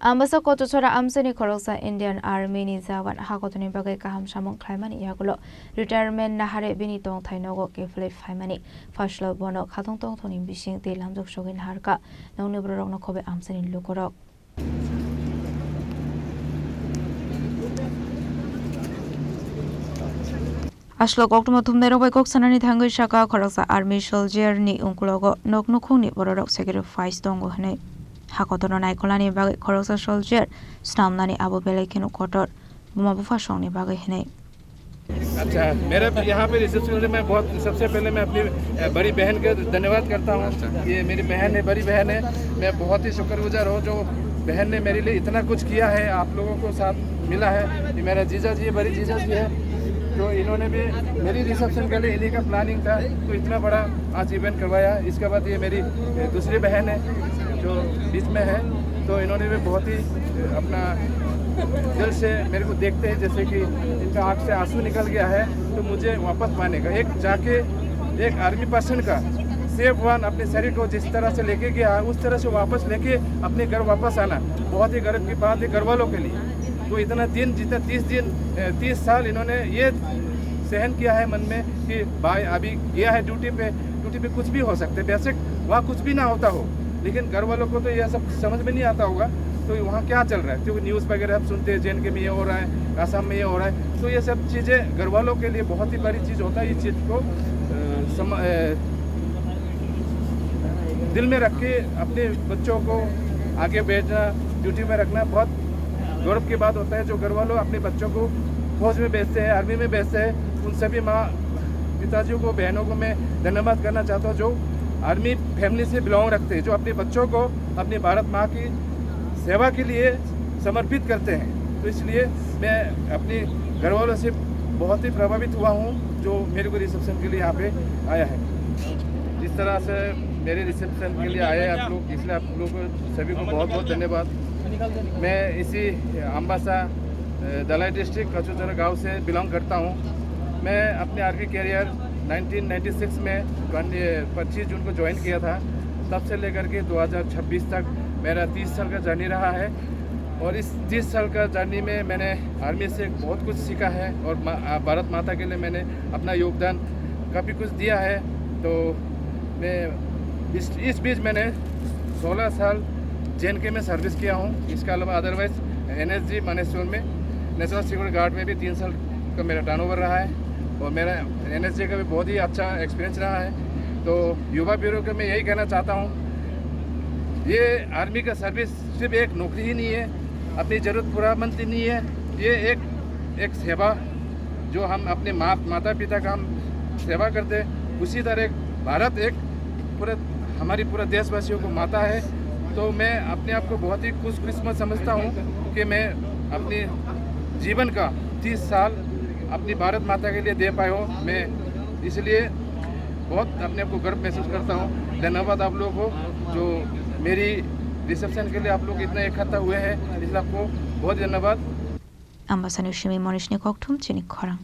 Ambasa koto chora amseni khoroksa Indian Army ni jawan hakotoni bagai kaham samong khlaimani yagulo retirement nahare bini tong thainogo kefle phaimani fashlo bono khatong tong thoni bising te lamjok sogin harka nongni borok no khobe amseni lukorok Ashlo koktuma thumnero bai kok sanani thangoi shaka khoroksa army soldier ni ungkulogo noknukhungni borok sacrifice dongo hne Hakotono naikolani bagai khoroksa soldier snamnani abo belekenu kotor बुमाबुफा सोंगने बागे है नहीं अच्छा मेरे यहाँ पे reception में मैं बहुत सबसे पहले मैं अपनी बड़ी बहन का धन्यवाद करता हूँ ये मेरी बहन है बड़ी बहन है मैं बहुत ही शुक्रगुजार हूँ जो बहन ने मेरे लिए इतना कुछ किया है आप लोगों को साथ मिला है ये मेरा जीजा जी है बड़ी जीजा जी है तो इन्होंने भी मेरी रिसेप्शन के लिए इन्हीं का प्लानिंग था तो इतना बड़ा आज इवेंट करवाया इसके बाद ये मेरी दूसरी बहन है जो बीच में है तो इन्होंने भी बहुत ही अपना दिल से मेरे को देखते हैं जैसे कि इनका आँख से आंसू निकल गया है तो मुझे वापस पाने का एक जाके एक आर्मी पर्सन का सेफ वन अपने शरीर को जिस तरह से लेके गया उस तरह से वापस लेके अपने घर वापस आना बहुत ही गर्व की बात है घर वालों के लिए तो इतना दिन जितना 30 साल इन्होंने ये सहन किया है मन में कि भाई अभी गया है ड्यूटी पे कुछ भी हो सकते वैसे वहाँ कुछ भी ना होता हो लेकिन घर वालों को तो यह सब समझ में नहीं आता होगा तो वहाँ क्या चल रहा है क्योंकि न्यूज़ वगैरह आप सुनते हैं JNK में ये हो रहा है आसाम में ये हो रहा है तो ये सब चीज़ें घर वालों के लिए बहुत ही बड़ी चीज़ होता है इस चीज़ को दिल में रख के अपने बच्चों को आगे भेजना ड्यूटी में रखना बहुत गौरव की बात होता है जो घर वालों अपने बच्चों को फौज में भेजते हैं आर्मी में भेजते हैं उन सभी माँ पिताजियों को बहनों को मैं धन्यवाद करना चाहता हूँ जो आर्मी फैमिली से बिलोंग रखते हैं जो अपने बच्चों को अपनी भारत माँ की सेवा के लिए समर्पित करते हैं तो इसलिए मैं अपने घर वालों से बहुत ही प्रभावित हुआ हूँ जो मेरे को रिसेप्शन के लिए यहाँ पे आया है जिस तरह से मेरे रिसेप्शन के लिए आए आप लोग इसलिए आप लोग सभी को बहुत बहुत धन्यवाद मैं इसी अम्बासा दलाई डिस्ट्रिक्ट कचूचरा गांव से बिलोंग करता हूँ मैं अपने आर्मी कैरियर 1996 में 25 जून को ज्वाइन किया था तब से लेकर के 2026 तक मेरा 30 साल का जर्नी रहा है और इस 30 साल का जर्नी में मैंने आर्मी से बहुत कुछ सीखा है और भारत माता के लिए मैंने अपना योगदान काफ़ी कुछ दिया है तो मैं इस बीच मैंने 16 साल JNK में सर्विस किया हूँ इसके अलावा अदरवाइज NSG मानेसर में नेशनल सिक्योरिटी गार्ड में भी 3 साल का मेरा टर्नओवर रहा है और मेरा NSG का भी बहुत ही अच्छा एक्सपीरियंस रहा है तो युवा ब्यूरो को मैं यही कहना चाहता हूँ ये आर्मी का सर्विस सिर्फ एक नौकरी ही नहीं है अपनी ज़रूरत पूरा बनती नहीं है ये एक सेवा जो हम अपने माता पिता का हम सेवा करते हैं उसी तरह भारत एक हमारी पूरा देशवासियों को माता है तो मैं अपने आप को बहुत ही खुशकिस्मत समझता हूँ कि मैं अपने जीवन का 30 साल अपनी भारत माता के लिए दे पाया हूँ मैं इसलिए बहुत अपने आप को गर्व महसूस करता हूँ धन्यवाद आप लोगों को जो मेरी रिसेप्शन के लिए आप लोग इतना इकट्ठा हुए हैं इसलिए आपको बहुत धन्यवाद Ambassador Shimi Morishnik Oktum Chinik Khorang